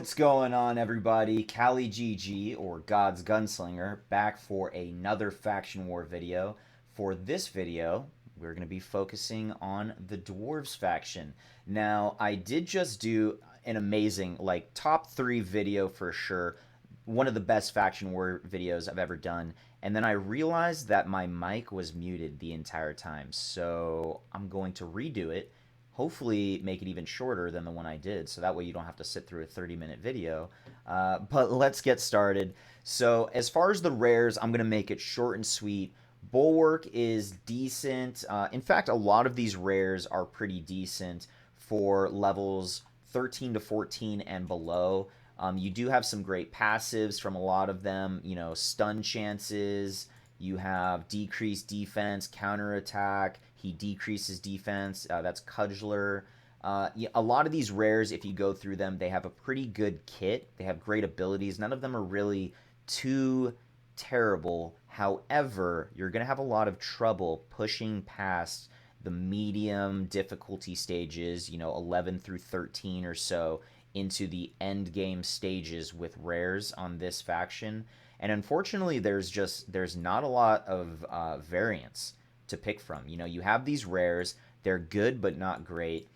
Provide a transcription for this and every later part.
What's going on, everybody? Kali GG, or God's Gunslinger, back for another Faction War video. For this video, we're going to be focusing on the Dwarves faction. Now, I did just do an amazing, top 3 video for sure. One of the best Faction War videos I've ever done. And then I realized that my mic was muted the entire time. So I'm going to redo it, hopefully make it even shorter than the one I did, so that way you don't have to sit through a 30-minute video. But let's get started. So as far as the rares, I'm going to make it short and sweet. Bulwark is decent. In fact, a lot of these rares are pretty decent for levels 13 to 14 and below. You do have some great passives from a lot of them, stun chances. You have decreased defense, counterattack. He decreases defense. That's Cudgeler. A lot of these rares, if you go through them, they have a pretty good kit. They have great abilities. None of them are really too terrible. However, you're going to have a lot of trouble pushing past the medium difficulty stages, 11 through 13 or so, into the end game stages with rares on this faction. And unfortunately, there's not a lot of variance to pick from. You have these rares; they're good but not great.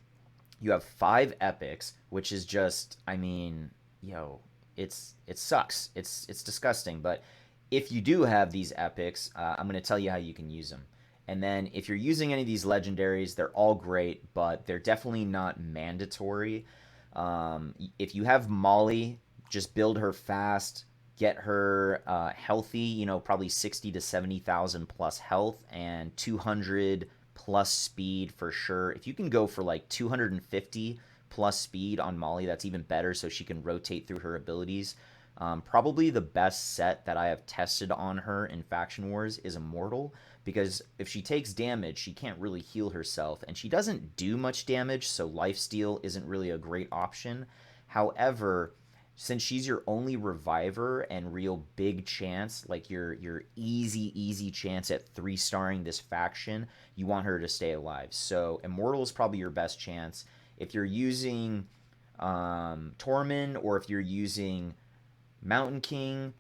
You have 5 epics, which is just, it sucks. It's disgusting. But if you do have these epics, I'm going to tell you how you can use them. And then if you're using any of these legendaries, they're all great, but they're definitely not mandatory. If you have Molly, just build her fast. Get her healthy, probably 60 to 70,000 plus health and 200 plus speed for sure. If you can go for like 250 plus speed on Molly, that's even better, so she can rotate through her abilities. Probably the best set that I have tested on her in Faction Wars is Immortal, because if she takes damage, she can't really heal herself, and she doesn't do much damage, so lifesteal isn't really a great option. However, since she's your only reviver and real big chance, like your easy chance at 3-starring this faction, you want her to stay alive. So Immortal is probably your best chance. If you're using Tormund, or if you're using Mountain King,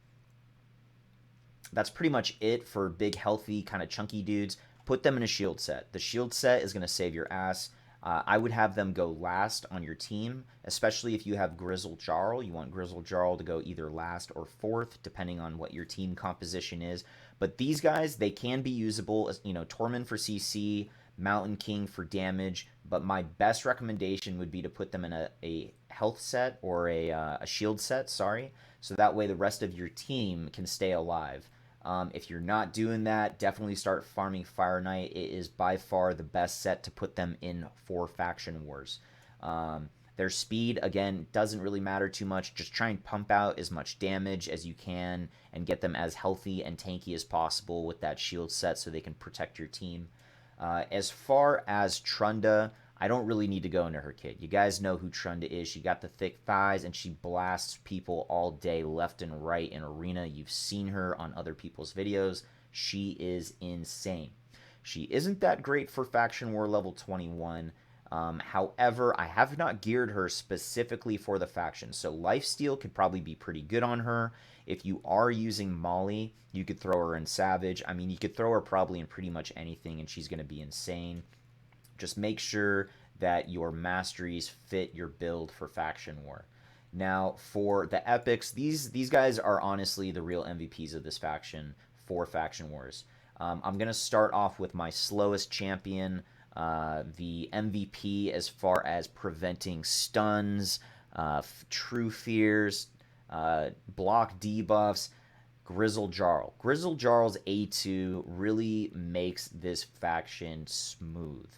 that's pretty much it for big, healthy, kind of chunky dudes. Put them in a shield set. The shield set is going to save your ass. I would have them go last on your team, especially if you have Grizzle Jarl. You want Grizzle Jarl to go either last or fourth, depending on what your team composition is. But these guys, they can be usable, Tormund for CC, Mountain King for damage. But my best recommendation would be to put them in a health set, or a shield set, sorry. So that way the rest of your team can stay alive. If you're not doing that, definitely start farming Fire Knight. It is by far the best set to put them in for Faction Wars. Their speed, again, doesn't really matter too much. Just try and pump out as much damage as you can and get them as healthy and tanky as possible with that shield set so they can protect your team. As far as Trunda, I don't really need to go into her kit. You guys know who Trunda is. She got the thick thighs, and she blasts people all day left and right in Arena. You've seen her on other people's videos. She is insane. She isn't that great for Faction War level 21. However, I have not geared her specifically for the faction, so Lifesteal could probably be pretty good on her. If you are using Molly, you could throw her in Savage. You could throw her probably in pretty much anything, and she's going to be insane. Just make sure that your masteries fit your build for Faction War. Now, for the epics, these guys are honestly the real MVPs of this faction for Faction Wars. I'm going to start off with my slowest champion, the MVP as far as preventing stuns, true fears, block debuffs, Grizzle Jarl. Grizzle Jarl's A2 really makes this faction smooth.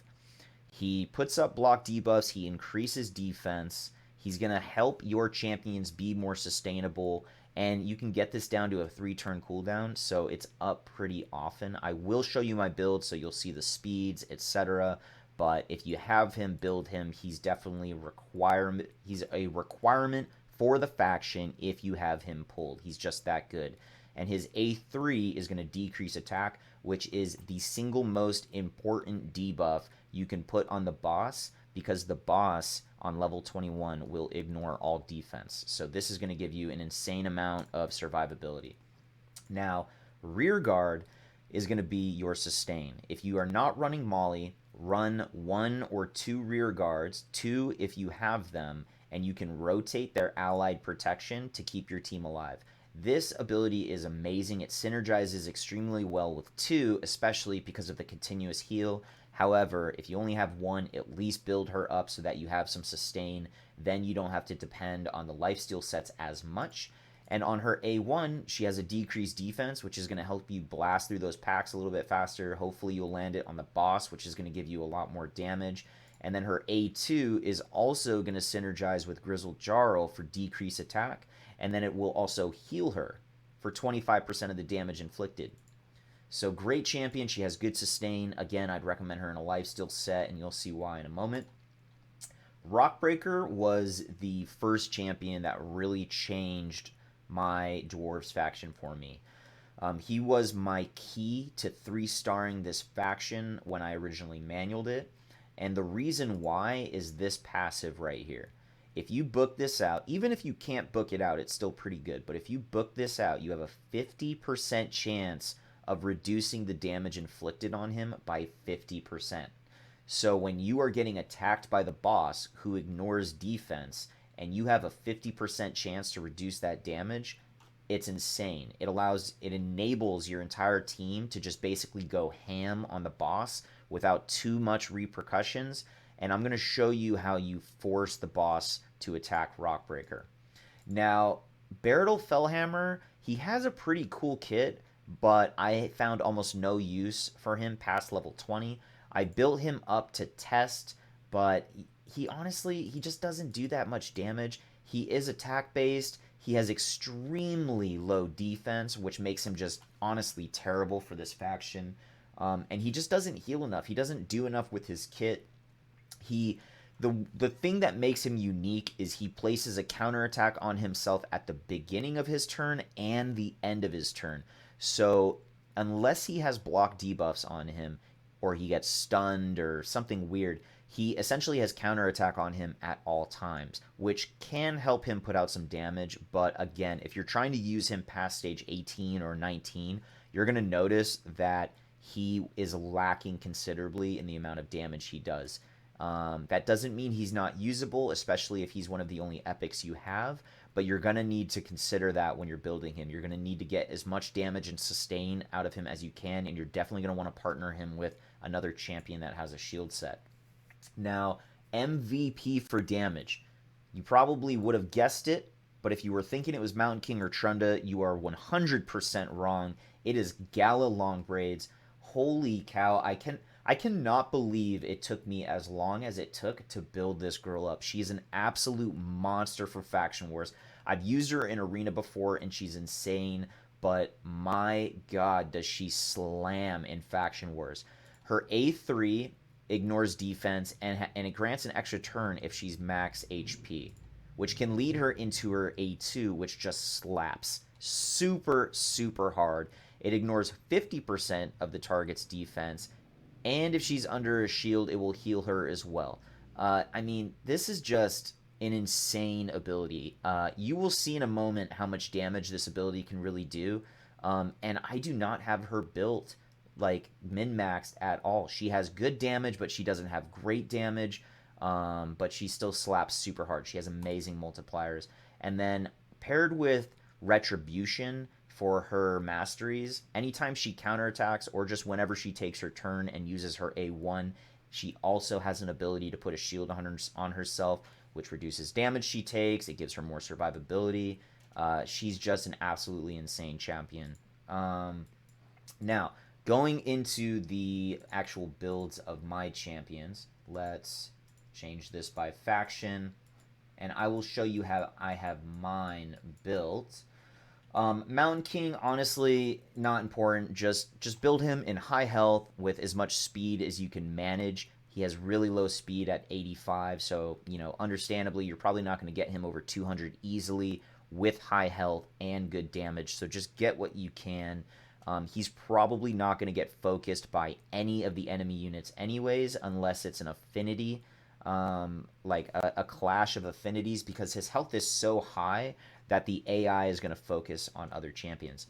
He puts up block debuffs, he increases defense, he's going to help your champions be more sustainable, and you can get this down to a 3-turn cooldown, so it's up pretty often. I will show you my build so you'll see the speeds, etc., but if you have him, build him. He's definitely he's a requirement for the faction if you have him pulled. He's just that good. And his A3 is going to decrease attack, which is the single most important debuff you can put on the boss because the boss on level 21 will ignore all defense. So this is going to give you an insane amount of survivability. Now, rear guard is going to be your sustain. If you are not running Molly, run 1 or 2 rear guards, 2 if you have them, and you can rotate their allied protection to keep your team alive. This ability is amazing. It synergizes extremely well with 2, especially because of the continuous heal. However, if you only have 1, at least build her up so that you have some sustain. Then you don't have to depend on the lifesteal sets as much. And on her A1, she has a decreased defense, which is going to help you blast through those packs a little bit faster. Hopefully you'll land it on the boss, which is going to give you a lot more damage. And then her A2 is also going to synergize with Grizzled Jarl for decreased attack. And then it will also heal her for 25% of the damage inflicted. So great champion. She has good sustain. Again, I'd recommend her in a lifesteal set, and you'll see why in a moment. Rockbreaker was the first champion that really changed my Dwarves faction for me. He was my key to 3-starring this faction when I originally manualed it. And the reason why is this passive right here. If you book this out, even if you can't book it out, it's still pretty good. But if you book this out, you have a 50% chance of reducing the damage inflicted on him by 50%. So when you are getting attacked by the boss who ignores defense, and you have a 50% chance to reduce that damage, it's insane. It enables your entire team to just basically go ham on the boss without too much repercussions. And I'm going to show you how you force the boss to attack Rockbreaker. Now, Baratil Fellhammer, he has a pretty cool kit, but I found almost no use for him past level 20. I built him up to test, but he honestly, he just doesn't do that much damage. He is attack based. He has extremely low defense, which makes him just honestly terrible for this faction. And he just doesn't heal enough. He doesn't do enough with his kit. The thing that makes him unique is he places a counterattack on himself at the beginning of his turn and the end of his turn. So unless he has block debuffs on him, or he gets stunned or something weird, he essentially has counterattack on him at all times, which can help him put out some damage. But again, if you're trying to use him past stage 18 or 19, you're going to notice that he is lacking considerably in the amount of damage he does. That doesn't mean he's not usable, especially if he's one of the only epics you have, but you're going to need to consider that when you're building him. You're going to need to get as much damage and sustain out of him as you can, and you're definitely going to want to partner him with another champion that has a shield set. Now, MVP for damage. You probably would have guessed it, but if you were thinking it was Mountain King or Trunda, you are 100% wrong. It is Gala Longbraids. Holy cow, I cannot believe it took me as long as it took to build this girl up. She is an absolute monster for Faction Wars. I've used her in Arena before, and she's insane, but my god, does she slam in Faction Wars. Her A3 ignores defense, and it grants an extra turn if she's max HP, which can lead her into her A2, which just slaps super, super hard. It ignores 50% of the target's defense, and if she's under a shield, it will heal her as well. I mean, this is just an insane ability. You will see in a moment how much damage this ability can really do, and I do not have her built like min-maxed at all. She has good damage, but she doesn't have great damage, but she still slaps super hard. She has amazing multipliers. And then paired with Retribution for her masteries, anytime she counterattacks or just whenever she takes her turn and uses her A1, she also has an ability to put a shield on herself, which reduces damage she takes. It gives her more survivability. She's just an absolutely insane champion. Now, going into the actual builds of my champions, let's change this by faction, and I will show you how I have mine built. Mountain King, honestly, not important. Just build him in high health with as much speed as you can manage. He has really low speed at 85, so, you know, understandably, you're probably not going to get him over 200 easily with high health and good damage, so just get what you can. He's probably not going to get focused by any of the enemy units anyways, unless it's an affinity. like a clash of affinities because his health is so high that the AI is going to focus on other champions.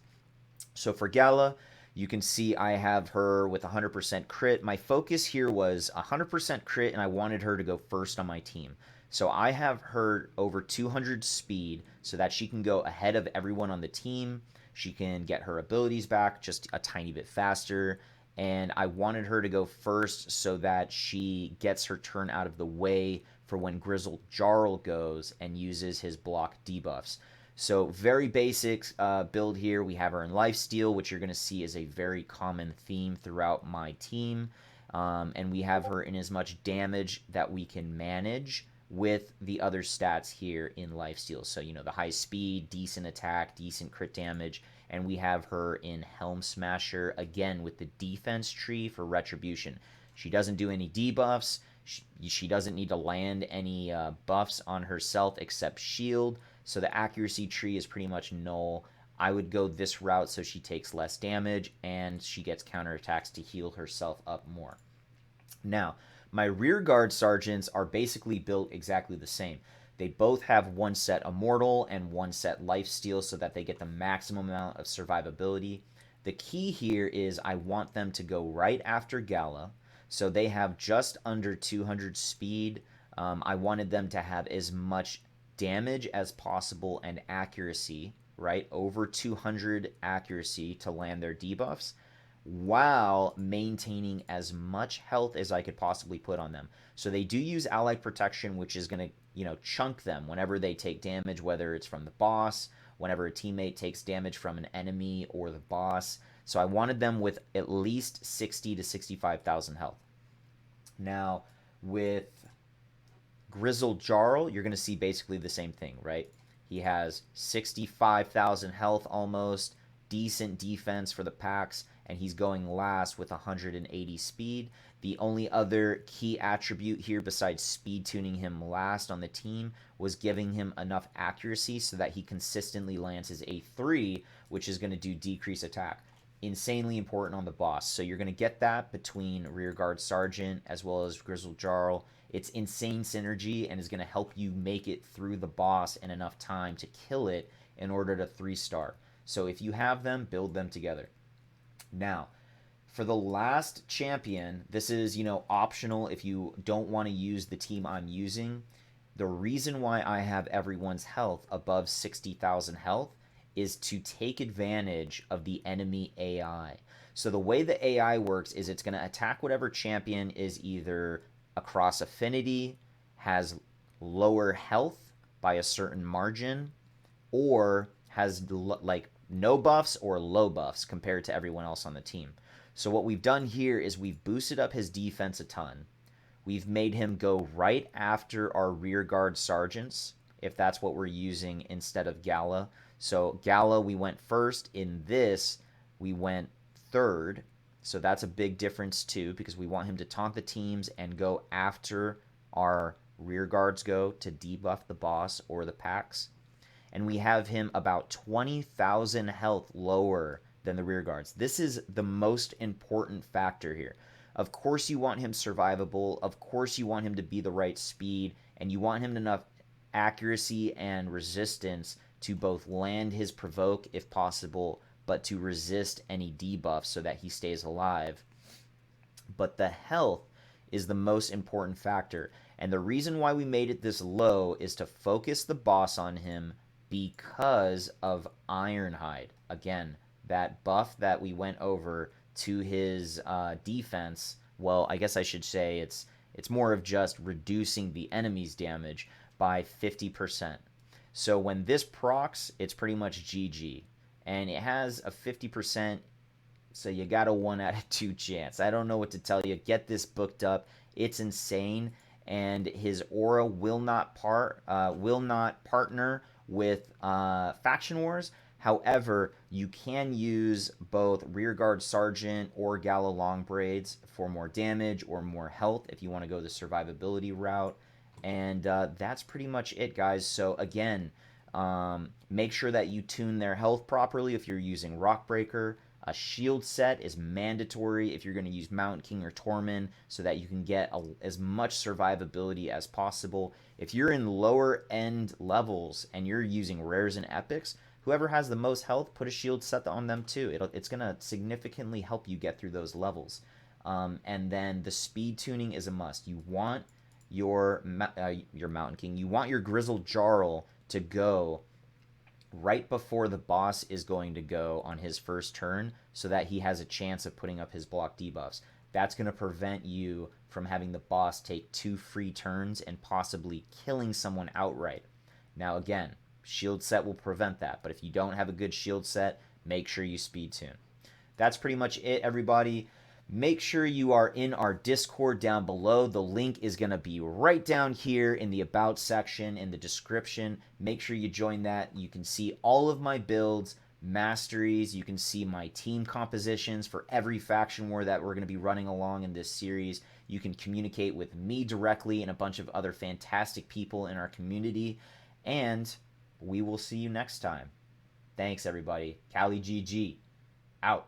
So for Gala, you can see I have her with 100% crit. My focus here was 100% crit, and I wanted her to go first on my team. So I have her over 200 speed so that she can go ahead of everyone on the team. She can get her abilities back just a tiny bit faster. And I wanted her to go first so that she gets her turn out of the way for when Grizzled Jarl goes and uses his block debuffs. So very basic build here. We have her in lifesteal, which you're going to see is a very common theme throughout my team. And we have her in as much damage that we can manage with the other stats here in lifesteal. So, the high speed, decent attack, decent crit damage. And we have her in Helm Smasher, again, with the defense tree for retribution. She doesn't do any debuffs. She doesn't need to land any buffs on herself except shield. So the accuracy tree is pretty much null. I would go this route so she takes less damage and she gets counterattacks to heal herself up more. Now, my rear guard sergeants are basically built exactly the same. They both have one set immortal and one set lifesteal so that they get the maximum amount of survivability. The key here is I want them to go right after Gala. So they have just under 200 speed. I wanted them to have as much damage as possible and accuracy, right? Over 200 accuracy to land their debuffs while maintaining as much health as I could possibly put on them. So they do use allied protection, which is going to, chunk them whenever they take damage, whether it's from the boss, whenever a teammate takes damage from an enemy or the boss. So I wanted them with at least 60 to 65,000 health. Now, with Grizzled Jarl, you're going to see basically the same thing, right? He has 65,000 health almost, decent defense for the packs, and he's going last with 180 speed. The only other key attribute here besides speed tuning him last on the team was giving him enough accuracy so that he consistently lands his A3, which is going to do decrease attack. Insanely important on the boss. So you're going to get that between Rearguard Sergeant as well as Grizzled Jarl. It's insane synergy and is going to help you make it through the boss in enough time to kill it in order to 3-star. So if you have them, build them together. Now, for the last champion, this is, optional if you don't want to use the team I'm using. The reason why I have everyone's health above 60,000 health is to take advantage of the enemy AI. So the way the AI works is it's going to attack whatever champion is either across affinity, has lower health by a certain margin, or has like no buffs or low buffs compared to everyone else on the team. So what we've done here is we've boosted up his defense a ton. We've made him go right after our rear guard sergeants, if that's what we're using instead of Gala. So Gala, we went first. In this, we went third. So that's a big difference too, because we want him to taunt the teams and go after our rear guards go to debuff the boss or the packs. And we have him about 20,000 health lower than the rear guards. This is the most important factor here. Of course you want him survivable. Of course you want him to be the right speed. And you want him enough accuracy and resistance to both land his provoke if possible, but to resist any debuffs so that he stays alive. But the health is the most important factor. And the reason why we made it this low is to focus the boss on him because of Ironhide. Again, that buff that we went over to his defense, well, I guess I should say it's more of just reducing the enemy's damage by 50%. So when this procs, it's pretty much GG. And it has a 50%, so you got a 1 out of 2 chance. I don't know what to tell you. Get this booked up. It's insane. And his aura will not partner with Faction Wars. However, you can use both Rearguard Sergeant or Gala Long Braids for more damage or more health if you want to go the survivability route. And that's pretty much it, guys. So again, make sure that you tune their health properly if you're using Rockbreaker. A shield set is mandatory if you're going to use Mountain King or Tormund so that you can get as much survivability as possible. If you're in lower end levels and you're using rares and epics, whoever has the most health, put a shield set on them too. It's going to significantly help you get through those levels. And then the speed tuning is a must. You want your Mountain King, you want your Grizzled Jarl to go right before the boss is going to go on his first turn so that he has a chance of putting up his block debuffs. That's going to prevent you from having the boss take 2 free turns and possibly killing someone outright. Now again, shield set will prevent that, but if you don't have a good shield set, make sure you speed tune. That's pretty much it, everybody. Make sure you are in our Discord down below. The link is going to be right down here in the About section, in the description. Make sure you join that. You can see all of my builds, masteries. You can see my team compositions for every faction war that we're going to be running along in this series. You can communicate with me directly and a bunch of other fantastic people in our community. And we will see you next time. Thanks, everybody. Cali GG. Out.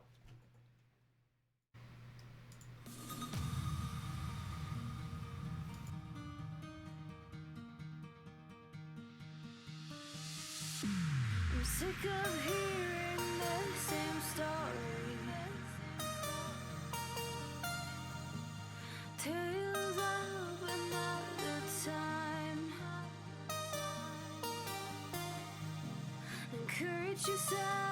I'm sick of hearing the same story. Tales of another time. Encourage yourself.